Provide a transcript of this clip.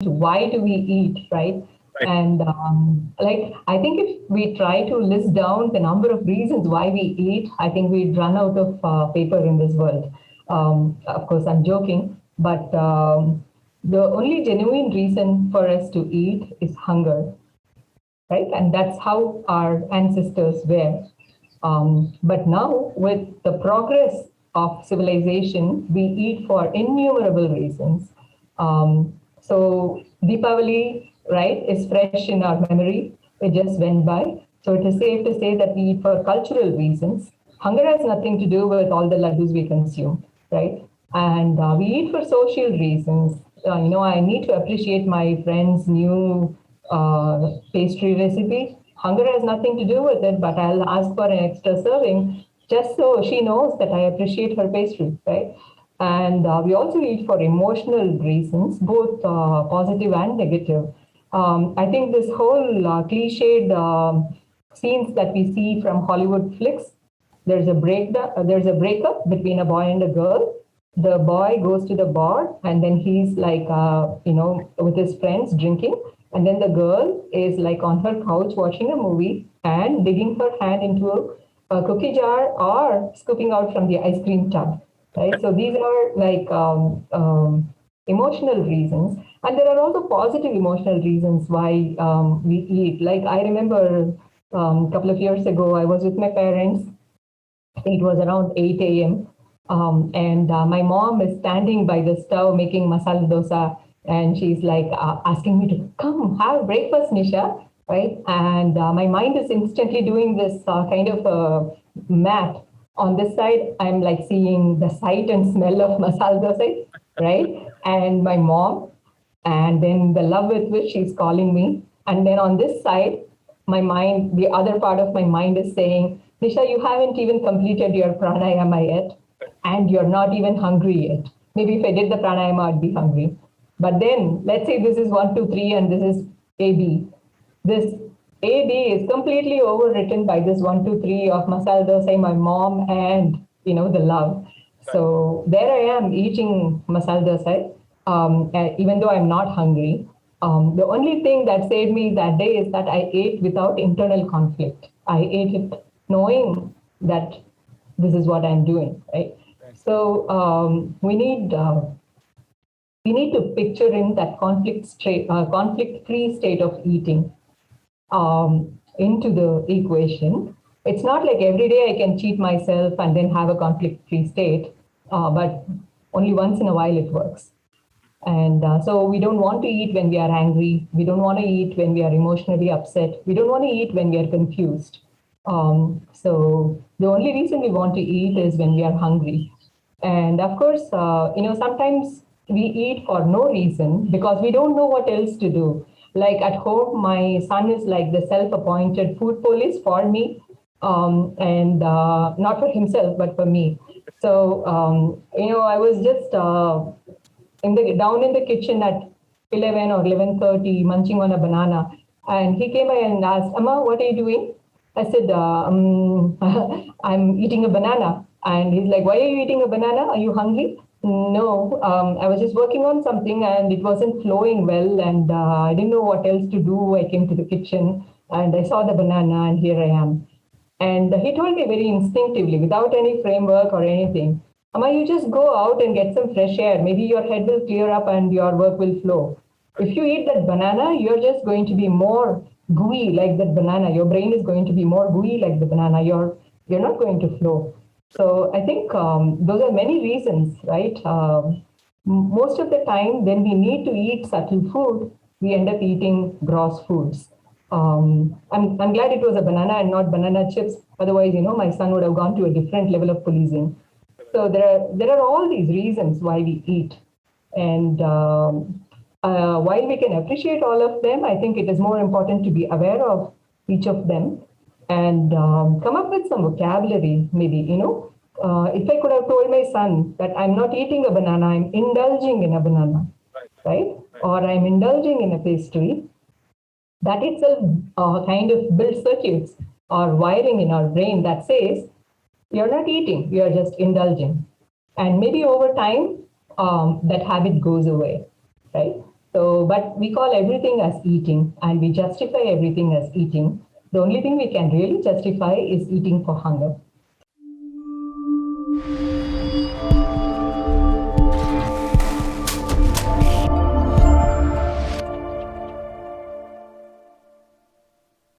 why do we eat, right? Right. And I think if we try to list down the number of reasons why we eat, I think we'd run out of paper in this world. Of course, I'm joking, but the only genuine reason for us to eat is hunger, right? And that's how our ancestors were. But now, with the progress of civilization, we eat for innumerable reasons. So Deepavali, right, is fresh in our memory. It just went by. So it is safe to say that we eat for cultural reasons. Hunger has nothing to do with all the laddus we consume, right? And we eat for social reasons. I need to appreciate my friend's new pastry recipe. Hunger has nothing to do with it, but I'll ask for an extra serving just so she knows that I appreciate her pastry, right? And we also eat for emotional reasons, both positive and negative. I think this whole cliched scenes that we see from Hollywood flicks, there's a breakup between a boy and a girl. The boy goes to the bar and then he's like, with his friends drinking. And then the girl is like on her couch watching a movie and digging her hand into a cookie jar or scooping out from the ice cream tub, right? So these are like emotional reasons. And there are also positive emotional reasons why we eat. Like I remember a couple of years ago, I was with my parents. I think it was around 8 a.m. And my mom is standing by the stove making masala dosa, and she's like asking me to come have breakfast, Nisha, right? And my mind is instantly doing this kind of map. On this side, I'm like seeing the sight and smell of masala dosa, right? And my mom, and then the love with which she's calling me. And then on this side, my mind, the other part of my mind is saying, Nisha, you haven't even completed your pranayama yet, and you're not even hungry yet. Maybe if I did the pranayama, I'd be hungry. But then let's say this is 1, 2, 3, and this is AB. This AB is completely overwritten by this 1, 2, 3 of masala dosa, my mom, and the love. So there I am eating masala dosa, even though I'm not hungry. The only thing that saved me that day is that I ate without internal conflict. I ate it knowing that this is what I'm doing, right? So we need to picture in that conflict-free state of eating into the equation. It's not like every day I can cheat myself and then have a conflict-free state, but only once in a while it works. And so we don't want to eat when we are angry. We don't want to eat when we are emotionally upset. We don't want to eat when we are confused. So the only reason we want to eat is when we are hungry. And of course, sometimes we eat for no reason because we don't know what else to do. Like at home, my son is like the self-appointed food police for me, and not for himself, but for me. So, I was just down in the kitchen at 11 or 11:30, munching on a banana. And he came by and asked, Amma, what are you doing? I said, I'm eating a banana. And he's like, why are you eating a banana? Are you hungry? No, I was just working on something and it wasn't flowing well. And I didn't know what else to do. I came to the kitchen and I saw the banana and here I am. And he told me very instinctively, without any framework or anything, Amma, you just go out and get some fresh air. Maybe your head will clear up and your work will flow. If you eat that banana, you're just going to be more gooey like that banana. Your brain is going to be more gooey like the banana. You're not going to flow. So I think those are many reasons, right? Most of the time, when we need to eat subtle food, we end up eating gross foods. I'm glad it was a banana and not banana chips. Otherwise, my son would have gone to a different level of policing. So there are all these reasons why we eat. And while we can appreciate all of them, I think it is more important to be aware of each of them and come up with some vocabulary, maybe, if I could have told my son that I'm not eating a banana, I'm indulging in a banana, right? Or I'm indulging in a pastry, that itself kind of builds circuits or wiring in our brain that says, you're not eating, you're just indulging. And maybe over time, that habit goes away, right? So, but we call everything as eating and we justify everything as eating. The only thing we can really justify is eating for hunger.